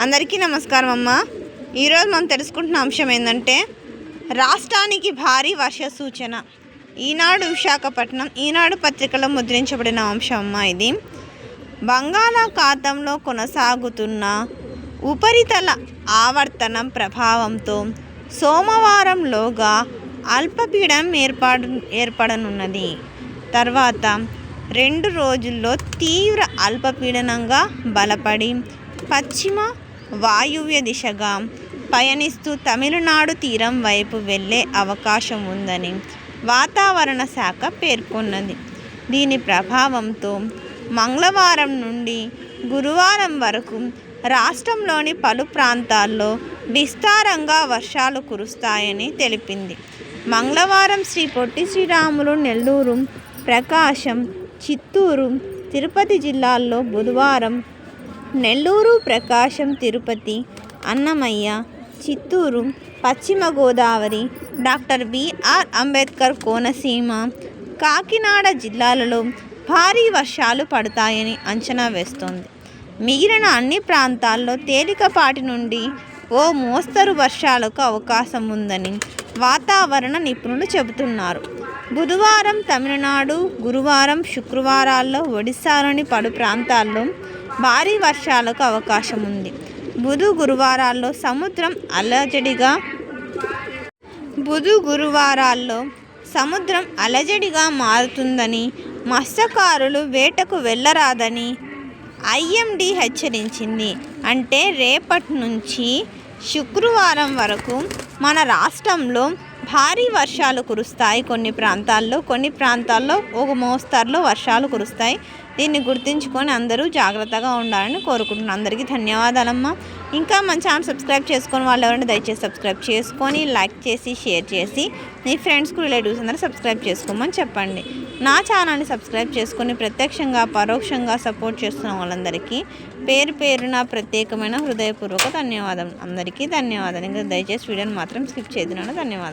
అందరికీ నమస్కారం అమ్మ. ఈరోజు మనం తెలుసుకుంటున్న అంశం ఏంటంటే రాష్ట్రానికి భారీ వర్ష సూచన. ఈనాడు విశాఖపట్నం ఈనాడు పత్రికలో ముద్రించబడిన అంశం అమ్మ. ఇది బంగాళాఖాతంలో కొనసాగుతున్న ఉపరితల ఆవర్తనం ప్రభావంతో సోమవారంలోగా అల్పపీడనం ఏర్పడనున్నది. తర్వాత 2 రోజుల్లో తీవ్ర అల్పపీడనంగా బలపడి పశ్చిమ వాయువ్య దిశగా పయనిస్తూ తమిళనాడు తీరం వైపు వెళ్ళే అవకాశం ఉందని వాతావరణ శాఖ పేర్కొన్నది. దీని ప్రభావంతో మంగళవారం నుండి గురువారం వరకు రాష్ట్రంలోని పలు ప్రాంతాల్లో విస్తారంగా వర్షాలు కురుస్తాయని తెలిపింది. మంగళవారం శ్రీ పొట్టి శ్రీరాములు, నెల్లూరు, ప్రకాశం, చిత్తూరు, తిరుపతి జిల్లాల్లో, బుధవారం నెల్లూరు, ప్రకాశం, తిరుపతి, అన్నమయ్య, చిత్తూరు, పశ్చిమ గోదావరి, డాక్టర్ బిఆర్ అంబేద్కర్ కోనసీమ, కాకినాడ జిల్లాలలో భారీ వర్షాలు పడతాయని అంచనా వేస్తోంది. మిగిలిన అన్ని ప్రాంతాల్లో తేలికపాటి నుండి ఓ మోస్తరు వర్షాలకు అవకాశం ఉందని వాతావరణ నిపుణులు చెబుతున్నారు. బుధవారం తమిళనాడు, గురువారం, శుక్రవారాల్లో ఒడిశాలోని పలు ప్రాంతాల్లో భారీ వర్షాలకు అవకాశం ఉంది. గురువారాల్లో సముద్రం అలజడిగా మారుతుందని, మత్స్యకారులు వేటకు వెళ్లరాదని ఐఎండీ హెచ్చరించింది. అంటే రేపటి నుంచి శుక్రవారం వరకు మన రాష్ట్రంలో భారీ వర్షాలు కురుస్తాయి. కొన్ని ప్రాంతాల్లో ఒక మోస్తరులో వర్షాలు కురుస్తాయి. దీన్ని గుర్తుంచుకొని అందరూ జాగ్రత్తగా ఉండాలని కోరుకుంటున్నాను. అందరికీ ధన్యవాదాలమ్మా. ఇంకా మన ఛానల్ సబ్స్క్రైబ్ చేసుకొని వాళ్ళు ఎవరైనా దయచేసి సబ్స్క్రైబ్ చేసుకొని, లైక్ చేసి, షేర్ చేసి మీ ఫ్రెండ్స్కు, రిలేటివ్స్ అందరూ సబ్స్క్రైబ్ చేసుకోమని చెప్పండి. నా ఛానల్ని సబ్స్క్రైబ్ చేసుకొని ప్రత్యక్షంగా పరోక్షంగా సపోర్ట్ చేస్తున్న వాళ్ళందరికీ పేరు పేరున ప్రత్యేకమైన హృదయపూర్వక ధన్యవాదాలు. అందరికీ ధన్యవాదాలు. ఇంకా దయచేసి వీడియోని మాత్రం స్కిప్ చేయదున్నాను. ధన్యవాదాలు.